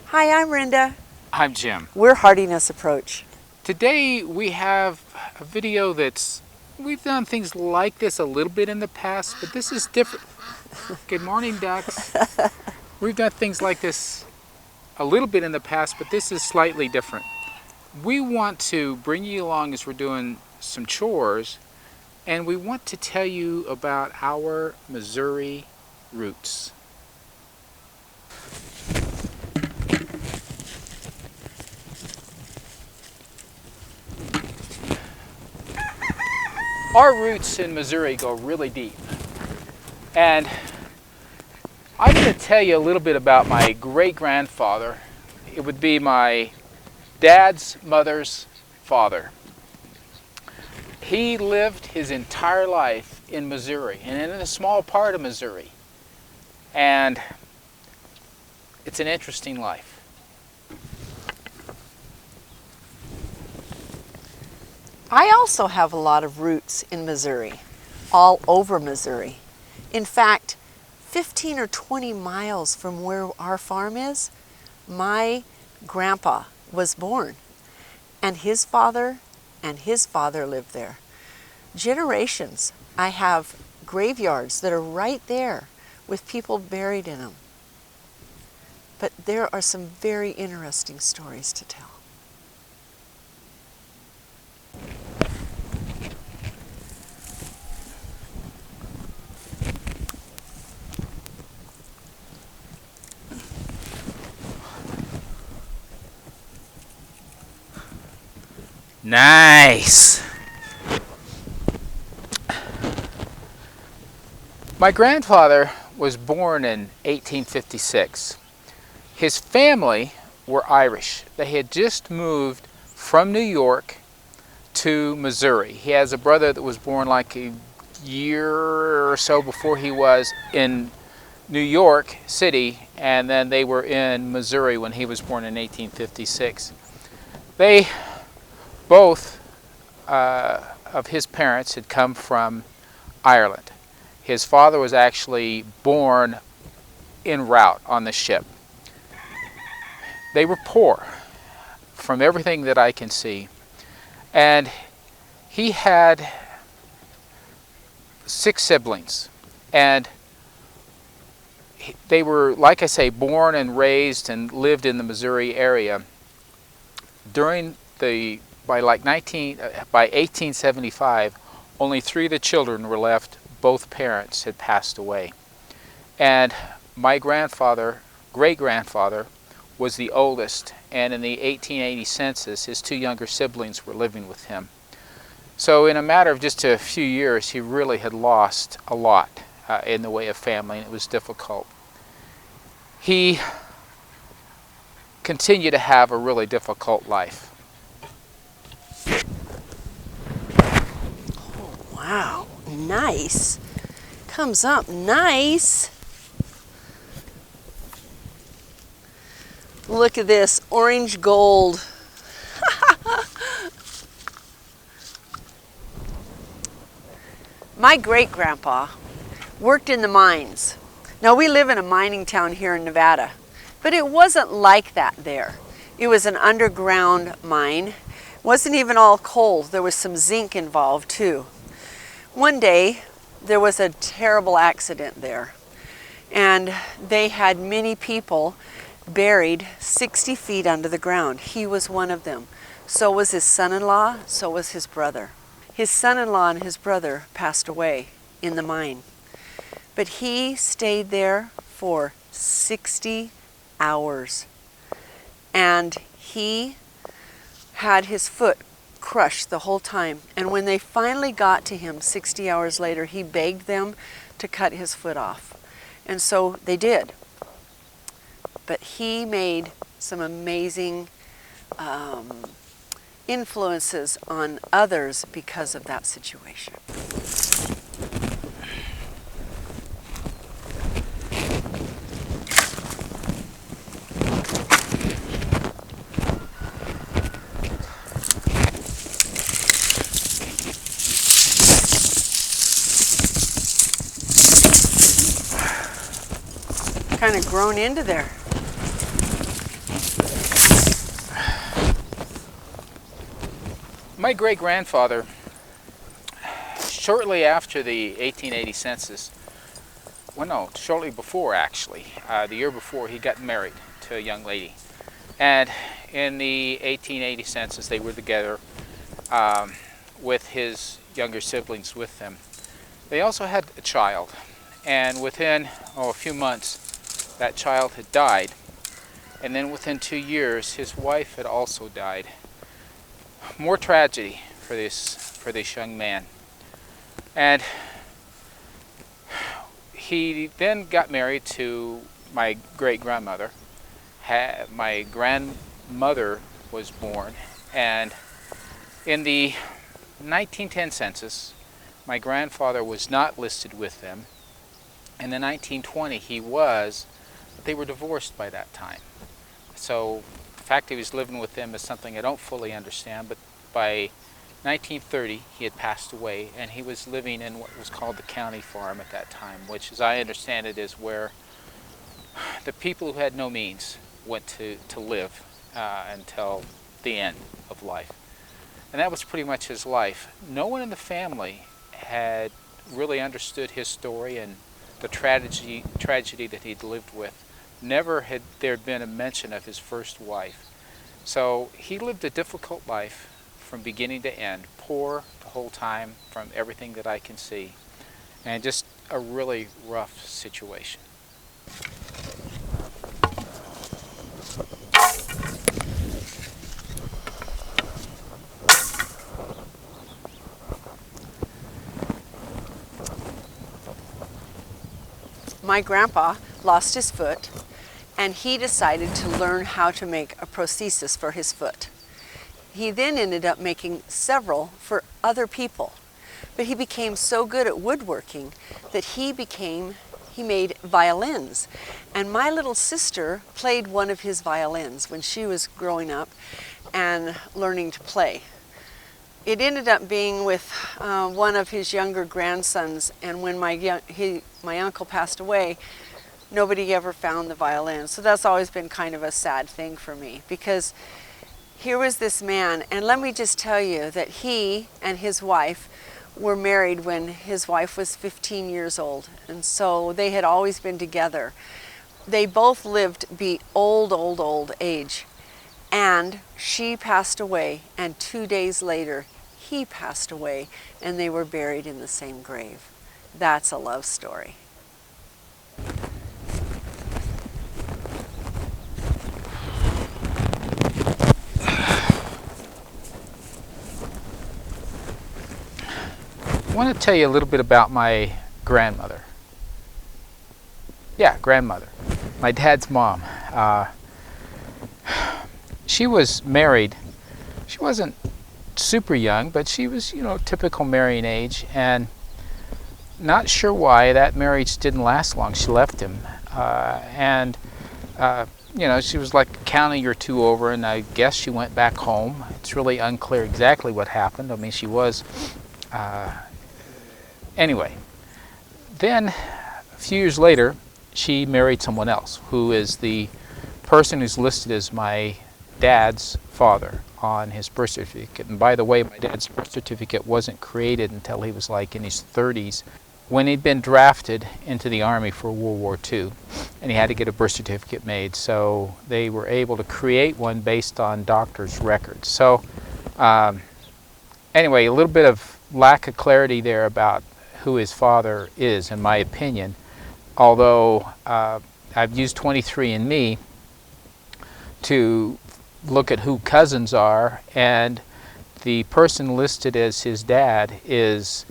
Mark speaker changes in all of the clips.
Speaker 1: Hi, I'm Rinda.
Speaker 2: I'm Jim.
Speaker 1: We're Heartiness Approach.
Speaker 2: Today we have a video we've done things like this a little bit in the past, but this is different. Good morning, ducks. We've done things like this a little bit in the past, but this is slightly different. We want to bring you along as we're doing some chores, and we want to tell you about our Missouri roots. Our roots in Missouri go really deep. And I'm going to tell you a little bit about my great-grandfather. It would be my dad's mother's father. He lived his entire life in Missouri, and in a small part of Missouri. And it's an interesting life.
Speaker 1: I also have a lot of roots in Missouri, all over Missouri. In fact, 15 or 20 miles from where our farm is, my grandpa was born, and his father lived there. Generations, I have graveyards that are right there with people buried in them. But there are some very interesting stories to tell.
Speaker 2: Nice! My grandfather was born in 1856. His family were Irish. They had just moved from New York to Missouri. He has a brother that was born like a year or so before he was in New York City, and then they were in Missouri when he was born in 1856. They both of his parents had come from Ireland. His father was actually born en route on the ship. They were poor, from everything that I can see. And he had 6 siblings. And they were, like I say, born and raised and lived in the Missouri area. By 1875, only 3 of the children were left. Both parents had passed away. And my grandfather, great-grandfather, was the oldest, and in the 1880 census, his 2 younger siblings were living with him. So in a matter of just a few years, he really had lost a lot in the way of family, and it was difficult. He continued to have a really difficult life.
Speaker 1: Wow, nice. Comes up nice. Look at this, orange gold. My great-grandpa worked in the mines. Now we live in a mining town here in Nevada, but it wasn't like that there. It was an underground mine. It wasn't even all coal. There was some zinc involved too. One day, there was a terrible accident there, and they had many people buried 60 feet under the ground. He was one of them. So was his son-in-law, so was his brother. His son-in-law and his brother passed away in the mine, but he stayed there for 60 hours, and he had his foot crushed the whole time. And when they finally got to him 60 hours later, he begged them to cut his foot off. And so they did. But he made some amazing influences on others because of that situation. Kind of grown into there.
Speaker 2: My great-grandfather, shortly after the 1880 census, well, no, shortly before actually, the year before, he got married to a young lady. And in the 1880 census, they were together with his younger siblings with them. They also had a child, and within a few months, that child had died. And then within 2 years, his wife had also died. More tragedy for this young man. And he then got married to my great-grandmother. My grandmother was born, and in the 1910 census, my grandfather was not listed with them. In the 1920, he was, but they were divorced by that time. So the fact he was living with them is something I don't fully understand, but by 1930, he had passed away, and he was living in what was called the county farm at that time, which, as I understand it, is where the people who had no means went to live until the end of life. And that was pretty much his life. No one in the family had really understood his story and the tragedy that he'd lived with. Never had there been a mention of his first wife. So he lived a difficult life from beginning to end, poor the whole time from everything that I can see, and just a really rough situation.
Speaker 1: My grandpa lost his foot, and he decided to learn how to make a prosthesis for his foot. He then ended up making several for other people, but he became so good at woodworking that he made violins. And my little sister played one of his violins when she was growing up and learning to play. It ended up being with one of his younger grandsons, and when my uncle passed away, nobody ever found the violin. So that's always been kind of a sad thing for me, because here was this man, and let me just tell you that he and his wife were married when his wife was 15 years old, and so they had always been together. They both lived to be old age, and she passed away, and 2 days later he passed away, and they were buried in the same grave. That's a love story.
Speaker 2: I want to tell you a little bit about my grandmother. Yeah, grandmother. My dad's mom. She was married. She wasn't super young, but she was, typical marrying age, and not sure why that marriage didn't last long. She left him, she was like a county or two over, and I guess she went back home. It's really unclear exactly what happened. I mean, she was anyway. Then a few years later, she married someone else, who is the person who's listed as my dad's father on his birth certificate. And by the way, my dad's birth certificate wasn't created until he was like in his 30s, when he'd been drafted into the Army for World War II, and he had to get a birth certificate made. So they were able to create one based on doctor's records. So anyway, a little bit of lack of clarity there about who his father is, in my opinion, although I've used 23andMe to look at who cousins are, and the person listed as his dad is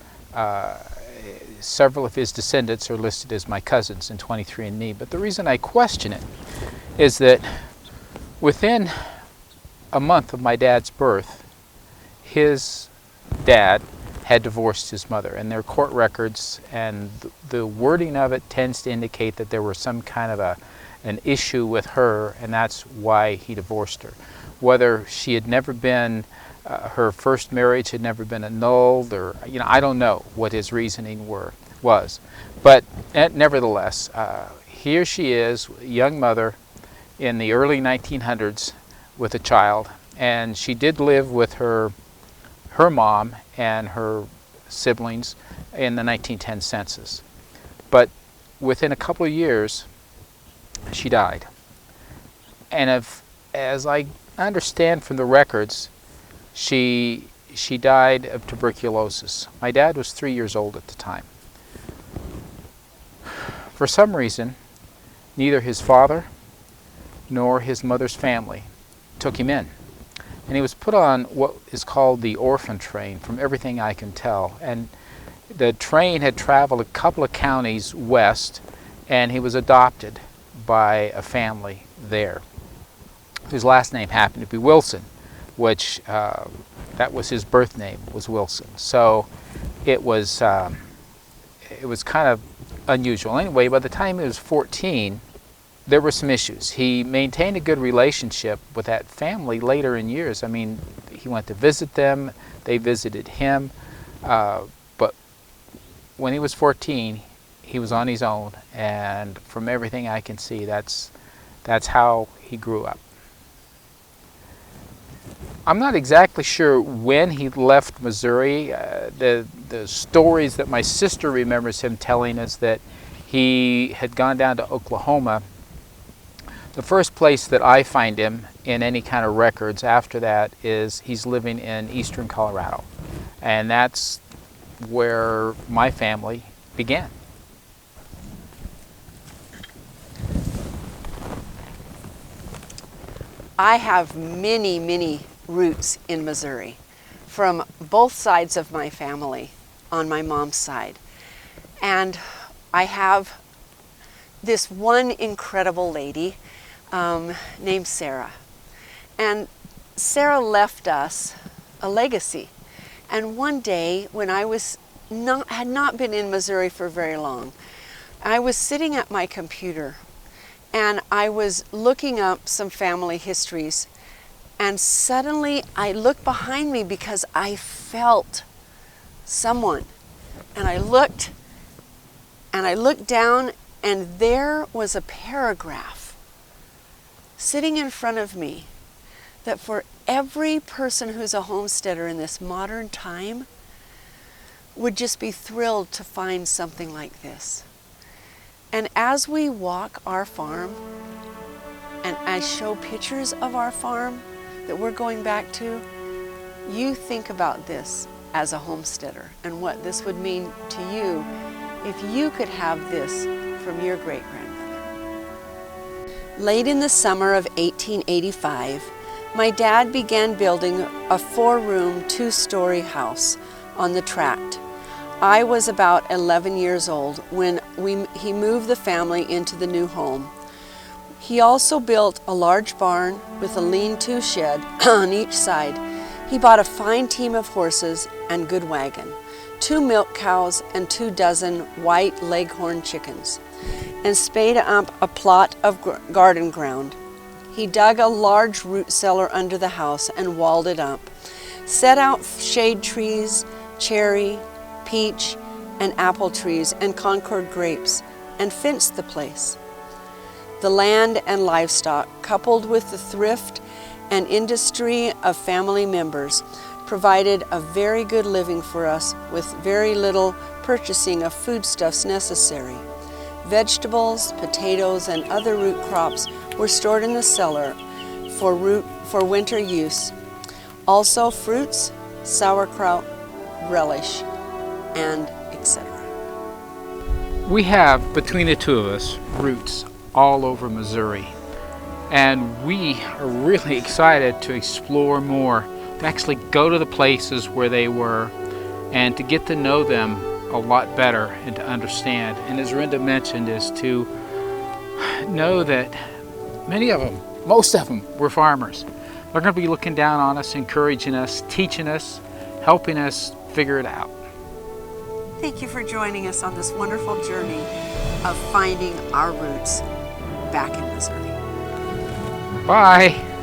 Speaker 2: several of his descendants are listed as my cousins in 23andMe. But the reason I question it is that within a month of my dad's birth, his dad had divorced his mother, and their court records and the wording of it tends to indicate that there was some kind of an issue with her, and that's why he divorced her. Whether she had never been, her first marriage had never been annulled, or I don't know what his reasoning was. But nevertheless, here she is, a young mother in the early 1900s with a child, and she did live with her her mom and her siblings in the 1910 census. But within a couple of years, she died. And as I understand from the records, she died of tuberculosis. My dad was 3 years old at the time. For some reason, neither his father nor his mother's family took him in. And he was put on what is called the orphan train, from everything I can tell. And the train had traveled a couple of counties west, and he was adopted by a family there, whose last name happened to be Wilson, which that was his birth name, was Wilson. So it was kind of unusual. Anyway, by the time he was 14, there were some issues. He maintained a good relationship with that family later in years. I mean, he went to visit them, they visited him, but when he was 14, he was on his own, and from everything I can see, that's how he grew up. I'm not exactly sure when he left Missouri. The stories that my sister remembers him telling us that he had gone down to Oklahoma. The first place that I find him in any kind of records after that is he's living in eastern Colorado. And that's where my family began.
Speaker 1: I have many, many roots in Missouri from both sides of my family on my mom's side. And I have this one incredible lady named Sarah. And Sarah left us a legacy. And one day when I had not been in Missouri for very long, I was sitting at my computer and I was looking up some family histories, and suddenly I looked behind me because I felt someone. And I looked down, and there was a paragraph sitting in front of me that for every person who's a homesteader in this modern time would just be thrilled to find something like this. And as we walk our farm, and I show pictures of our farm that we're going back to, you think about this as a homesteader and what this would mean to you if you could have this from your great-grandmother. Late in the summer of 1885, my dad began building a 4-room, 2-story house on the tract. I was about 11 years old when he moved the family into the new home. He also built a large barn with a lean-to shed on each side. He bought a fine team of horses and good wagon, 2 milk cows and 2 dozen white leghorn chickens, and spade up a plot of garden ground. He dug a large root cellar under the house and walled it up, set out shade trees, cherry, peach, and apple trees and Concord grapes, and fenced the place. The land and livestock, coupled with the thrift and industry of family members, provided a very good living for us with very little purchasing of foodstuffs necessary. Vegetables, potatoes, and other root crops were stored in the cellar for winter use. Also fruits, sauerkraut, relish, and etc.
Speaker 2: We have, between the two of us, roots all over Missouri. And we are really excited to explore more, to actually go to the places where they were and to get to know them a lot better and to understand. And as Renda mentioned, is to know that many of them, most of them, were farmers. They're going to be looking down on us, encouraging us, teaching us, helping us figure it out.
Speaker 1: Thank you for joining us on this wonderful journey of finding our roots back in Missouri.
Speaker 2: Bye.